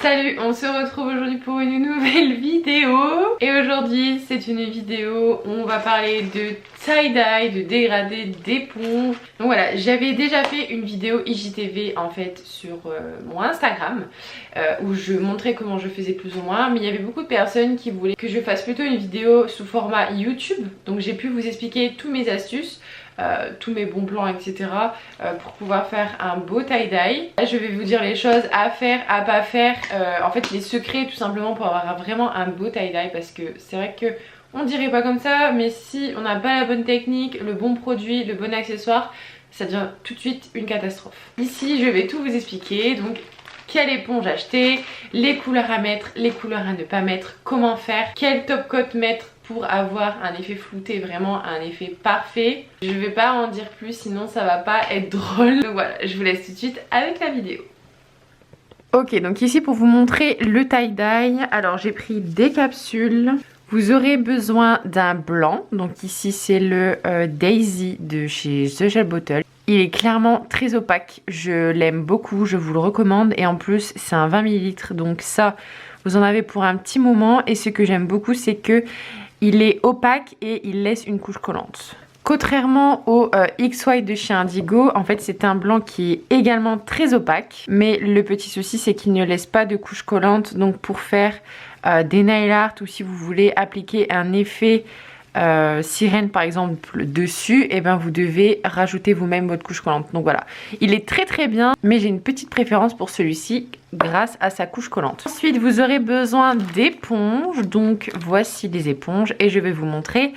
Salut, on se retrouve aujourd'hui pour une nouvelle vidéo. Et aujourd'hui c'est une vidéo où on va parler de tie-dye, de dégradé, d'éponge. Donc voilà, j'avais déjà fait une vidéo IGTV en fait sur mon Instagram où je montrais comment je faisais plus ou moins. Mais il y avait beaucoup de personnes qui voulaient que je fasse plutôt une vidéo sous format YouTube. Donc j'ai pu vous expliquer tous mes astuces, tous mes bons plans, etc. Pour pouvoir faire un beau tie-dye. Je vais vous dire les choses à faire, à pas faire, en fait les secrets tout simplement pour avoir vraiment un beau tie-dye, parce que c'est vrai que on dirait pas comme ça, mais si on n'a pas la bonne technique, le bon produit, le bon accessoire, ça devient tout de suite une catastrophe. Ici je vais tout vous expliquer, donc quelle éponge acheter, les couleurs à mettre, les couleurs à ne pas mettre, comment faire, quel top coat mettre pour avoir un effet flouté, vraiment un effet parfait. Je vais pas en dire plus sinon ça va pas être drôle. Donc voilà, je vous laisse tout de suite avec la vidéo. Ok, donc ici pour vous montrer le tie-dye, alors j'ai pris des capsules. Vous aurez besoin d'un blanc, donc ici c'est le Daisy de chez The Gel Bottle. Il est clairement très opaque, je l'aime beaucoup, je vous le recommande, et en plus c'est un 20 ml, donc ça vous en avez pour un petit moment. Et ce que j'aime beaucoup, c'est que il est opaque et il laisse une couche collante. Contrairement au X-White de chez Indigo, en fait c'est un blanc qui est également très opaque, mais le petit souci c'est qu'il ne laisse pas de couche collante. Donc pour faire des nail art, ou si vous voulez appliquer un effet sirène par exemple dessus, et ben vous devez rajouter vous-même votre couche collante. Donc voilà, il est très très bien, mais j'ai une petite préférence pour celui-ci grâce à sa couche collante. Ensuite vous aurez besoin d'éponges, donc voici les éponges et je vais vous montrer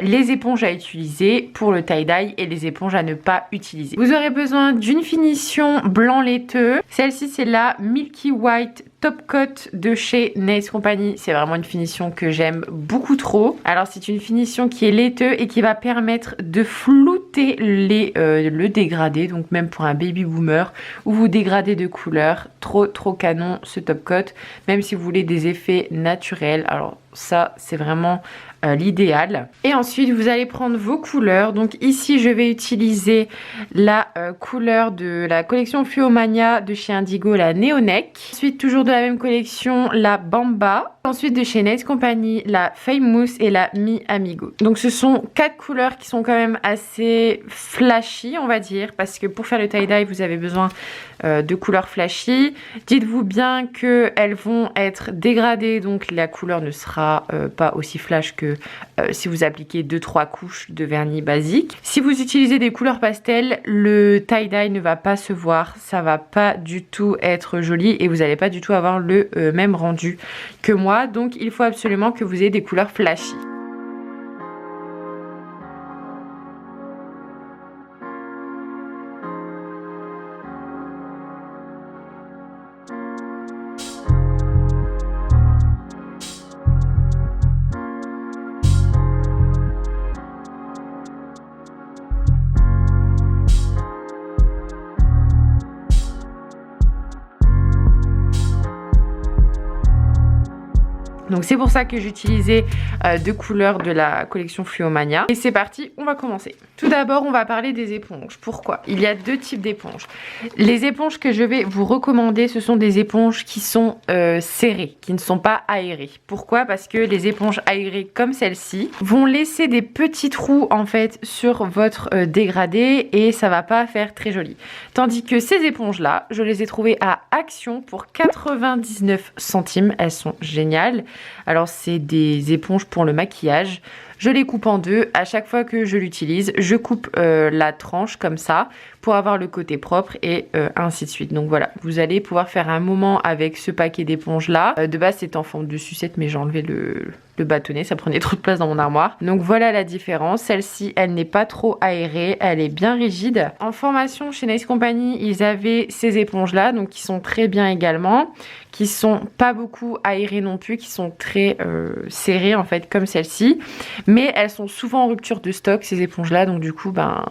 les éponges à utiliser pour le tie-dye et les éponges à ne pas utiliser. Vous aurez besoin d'une finition blanc laiteux. Celle-ci c'est la Milky White Top Coat de chez Nails Company. C'est vraiment une finition que j'aime beaucoup trop. Alors c'est une finition qui est laiteux et qui va permettre de flouter le dégradé. Donc même pour un baby boomer où vous dégradez de couleur, trop canon ce Top Coat. Même si vous voulez des effets naturels, alors ça c'est vraiment l'idéal. Et ensuite vous allez prendre vos couleurs. Donc ici je vais utiliser la couleur de la collection Fluomania de chez Indigo, la Neonek. Ensuite toujours de la même collection, la Bamba. Ensuite de chez Nails Company, la Famous et la Mi Amigo. Donc ce sont 4 couleurs qui sont quand même assez flashy on va dire, parce que pour faire le tie-dye vous avez besoin de couleurs flashy. Dites-vous bien qu'elles vont être dégradées, donc la couleur ne sera pas aussi flash que si vous appliquez 2-3 couches de vernis basique. Si vous utilisez des couleurs pastel, le tie-dye ne va pas se voir, ça va pas du tout être joli et vous n'allez pas du tout avoir le même rendu que moi. Donc il faut absolument que vous ayez des couleurs flashy. Donc c'est pour ça que j'utilisais deux couleurs de la collection Fluomania. Et c'est parti, on va commencer. Tout d'abord, on va parler des éponges. Pourquoi? Il y a deux types d'éponges. Les éponges que je vais vous recommander, ce sont des éponges qui sont serrées, qui ne sont pas aérées. Pourquoi? Parce que les éponges aérées comme celle-ci vont laisser des petits trous en fait sur votre dégradé et ça va pas faire très joli. Tandis que ces éponges-là, je les ai trouvées à Action pour 99 centimes. Elles sont géniales. Alors c'est des éponges pour le maquillage. Je les coupe en deux. À chaque fois que je l'utilise, je coupe la tranche comme ça pour avoir le côté propre et ainsi de suite. Donc voilà, vous allez pouvoir faire un moment avec ce paquet d'éponges là. De base c'est en forme de sucette, mais j'ai enlevé le bâtonnet, ça prenait trop de place dans mon armoire. Donc voilà la différence. Celle-ci, elle n'est pas trop aérée, elle est bien rigide. En formation chez Nails Company, ils avaient ces éponges là, donc qui sont très bien également, qui sont pas beaucoup aérées non plus, qui sont très serrées en fait comme celle-ci. Mais elles sont souvent en rupture de stock ces éponges là, donc du coup ben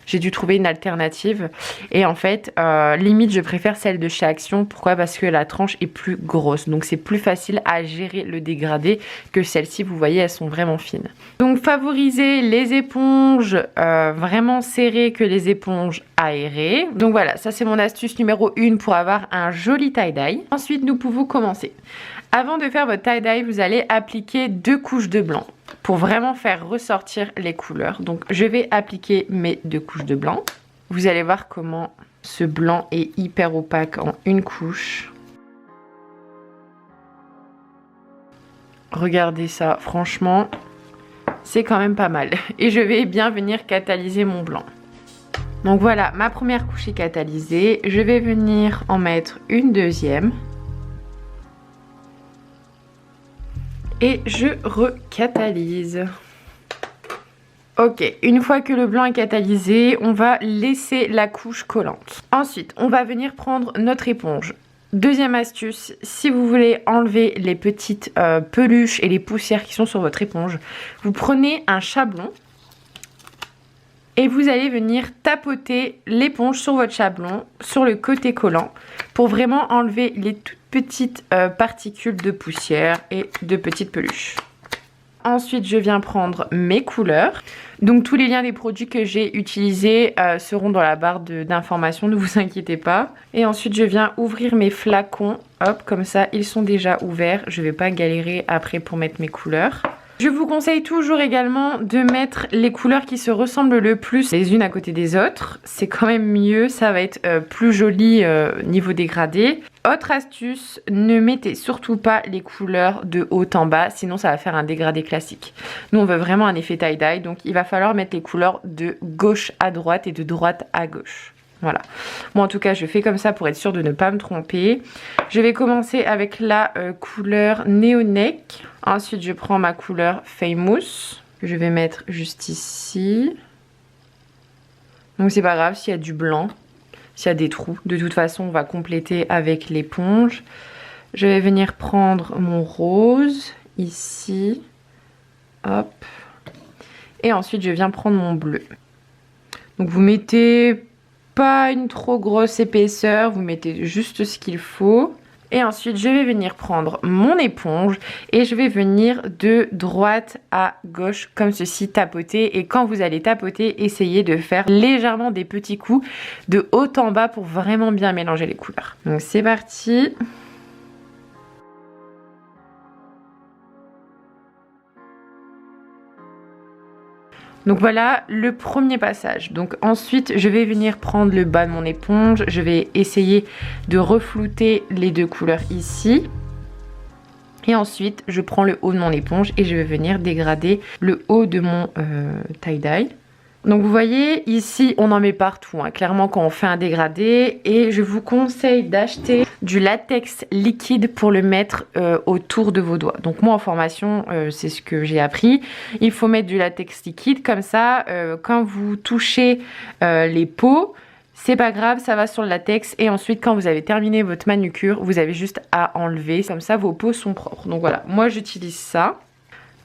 J'ai dû trouver une alternative. Et en fait, limite, je préfère celle de chez Action. Pourquoi? Parce que la tranche est plus grosse. Donc, c'est plus facile à gérer le dégradé que celle-ci. Vous voyez, elles sont vraiment fines. Donc, favorisez les éponges vraiment serrées que les éponges aérées. Donc, voilà, ça, c'est mon astuce numéro 1 pour avoir un joli tie-dye. Ensuite, nous pouvons commencer. Avant de faire votre tie-dye, vous allez appliquer 2 couches de blanc pour vraiment faire ressortir les couleurs. Donc, je vais appliquer mes 2 couches de blanc. Vous allez voir comment ce blanc est hyper opaque en une couche. Regardez ça, franchement, c'est quand même pas mal. Et je vais bien venir catalyser mon blanc. Donc voilà, ma première couche est catalysée. Je vais venir en mettre une deuxième. Et je recatalyse. Ok, une fois que le blanc est catalysé, on va laisser la couche collante. Ensuite, on va venir prendre notre éponge. Deuxième astuce, si vous voulez enlever les petites peluches et les poussières qui sont sur votre éponge, vous prenez un chablon et vous allez venir tapoter l'éponge sur votre chablon, sur le côté collant, pour vraiment enlever les toutes petites particules de poussière et de petites peluches. Ensuite, je viens prendre mes couleurs. Donc, tous les liens des produits que j'ai utilisés seront dans la barre d'informations, ne vous inquiétez pas. Et ensuite, je viens ouvrir mes flacons. Hop, comme ça, ils sont déjà ouverts. Je ne vais pas galérer après pour mettre mes couleurs. Je vous conseille toujours également de mettre les couleurs qui se ressemblent le plus les unes à côté des autres. C'est quand même mieux, ça va être plus joli niveau dégradé. Autre astuce, ne mettez surtout pas les couleurs de haut en bas, sinon ça va faire un dégradé classique. Nous on veut vraiment un effet tie-dye, donc il va falloir mettre les couleurs de gauche à droite et de droite à gauche. Voilà. Moi en tout cas je fais comme ça pour être sûre de ne pas me tromper. Je vais commencer avec la couleur Neck. Ensuite je prends ma couleur Famous que je vais mettre juste ici. Donc c'est pas grave s'il y a du blanc, s'il y a des trous. De toute façon on va compléter avec l'éponge. Je vais venir prendre mon rose ici. Hop. Et ensuite je viens prendre mon bleu. Donc vous mettez pas une trop grosse épaisseur, vous mettez juste ce qu'il faut. Et ensuite, je vais venir prendre mon éponge et je vais venir de droite à gauche comme ceci, tapoter. Et quand vous allez tapoter, essayez de faire légèrement des petits coups de haut en bas pour vraiment bien mélanger les couleurs. Donc c'est parti. Donc voilà le premier passage. Donc ensuite je vais venir prendre le bas de mon éponge. Je vais essayer de reflouter les 2 couleurs ici. Et ensuite je prends le haut de mon éponge et je vais venir dégrader le haut de mon tie-dye. Donc vous voyez ici on en met partout hein, clairement quand on fait un dégradé. Et je vous conseille d'acheter du latex liquide pour le mettre autour de vos doigts. Donc moi en formation c'est ce que j'ai appris. Il faut mettre du latex liquide comme ça quand vous touchez les peaux, c'est pas grave, ça va sur le latex. Et ensuite quand vous avez terminé votre manucure, vous avez juste à enlever. Comme ça vos peaux sont propres. Donc voilà, moi j'utilise ça.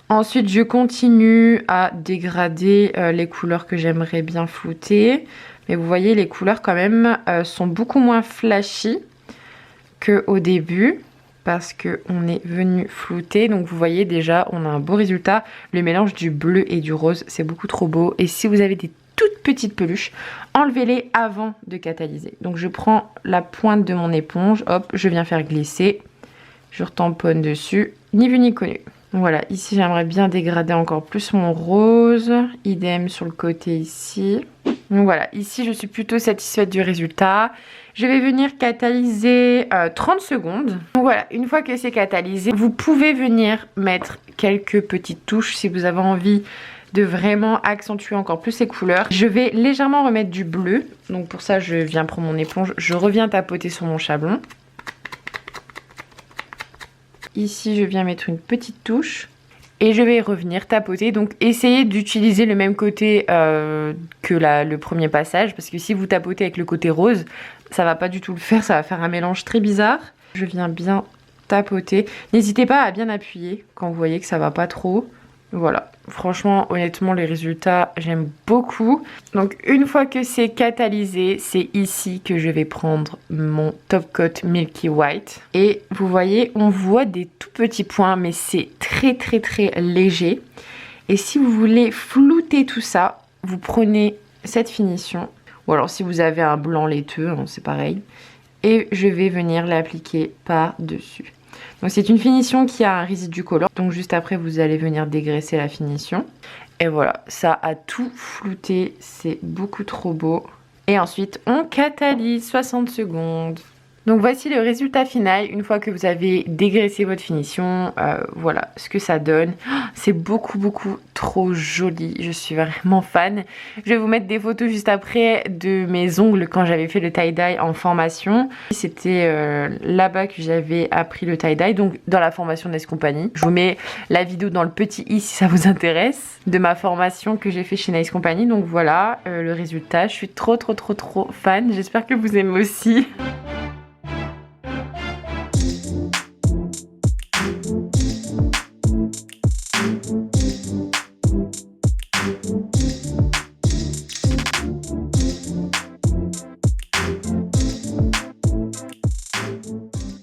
Ensuite, je continue à dégrader les couleurs que j'aimerais bien flouter. Mais vous voyez, les couleurs quand même sont beaucoup moins flashy qu'au début. Parce qu'on est venu flouter. Donc vous voyez déjà, on a un beau résultat. Le mélange du bleu et du rose, c'est beaucoup trop beau. Et si vous avez des toutes petites peluches, enlevez-les avant de catalyser. Donc je prends la pointe de mon éponge. Hop, je viens faire glisser. Je retamponne dessus. Ni vu ni connu. Voilà, ici j'aimerais bien dégrader encore plus mon rose, idem sur le côté ici. Donc voilà, ici je suis plutôt satisfaite du résultat. Je vais venir catalyser 30 secondes. Donc voilà, une fois que c'est catalysé, vous pouvez venir mettre quelques petites touches si vous avez envie de vraiment accentuer encore plus les couleurs. Je vais légèrement remettre du bleu. Donc pour ça, je viens prendre mon éponge, je reviens tapoter sur mon chablon. Ici, je viens mettre une petite touche et je vais revenir tapoter. Donc, essayez d'utiliser le même côté que le premier passage parce que si vous tapotez avec le côté rose, ça va pas du tout le faire. Ça va faire un mélange très bizarre. Je viens bien tapoter. N'hésitez pas à bien appuyer quand vous voyez que ça va pas trop. Voilà, franchement, honnêtement, les résultats, j'aime beaucoup. Donc, une fois que c'est catalysé, c'est ici que je vais prendre mon Top Coat Milky White. Et vous voyez, on voit des tout petits points, mais c'est très léger. Et si vous voulez flouter tout ça, vous prenez cette finition. Ou alors, si vous avez un blanc laiteux, hein, c'est pareil. Et je vais venir l'appliquer par-dessus. Donc c'est une finition qui a un résidu collant. Donc juste après, vous allez venir dégraisser la finition. Et voilà, ça a tout flouté. C'est beaucoup trop beau. Et ensuite, on catalyse 60 secondes. Donc voici le résultat final une fois que vous avez dégraissé votre finition. Voilà ce que ça donne. C'est beaucoup trop joli. Je suis vraiment fan. Je vais vous mettre des photos juste après de mes ongles quand j'avais fait le tie-dye en formation. C'était là-bas que j'avais appris le tie-dye, donc dans la formation de Nice Company. Je vous mets la vidéo dans le petit i si ça vous intéresse, de ma formation que j'ai fait chez Nice Company. Donc voilà le résultat. Je suis trop fan. J'espère que vous aimez aussi.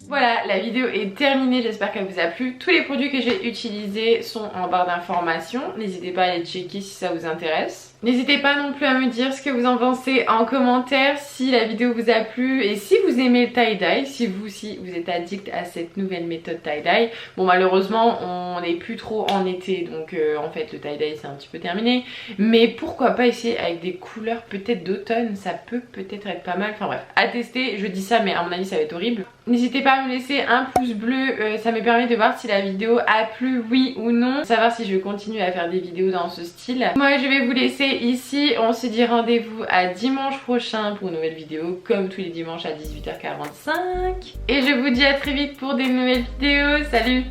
Voilà, la vidéo est terminée, j'espère qu'elle vous a plu. Tous les produits que j'ai utilisés sont en barre d'informations. N'hésitez pas à les checker si ça vous intéresse. N'hésitez pas non plus à me dire ce que vous en pensez en commentaire, si la vidéo vous a plu et si vous aimez le tie-dye, si vous aussi vous êtes addict à cette nouvelle méthode tie-dye. Bon, malheureusement on n'est plus trop en été, donc en fait le tie-dye c'est un petit peu terminé, mais pourquoi pas essayer avec des couleurs peut-être d'automne, ça peut peut-être être pas mal. Enfin bref, à tester, je dis ça mais à mon avis ça va être horrible. N'hésitez pas à me laisser un pouce bleu, ça me permet de voir si la vidéo a plu, oui ou non, savoir si je continue à faire des vidéos dans ce style. Moi je vais vous laisser ici, on se dit rendez-vous à dimanche prochain pour une nouvelle vidéo comme tous les dimanches à 18h45 et je vous dis à très vite pour des nouvelles vidéos. Salut!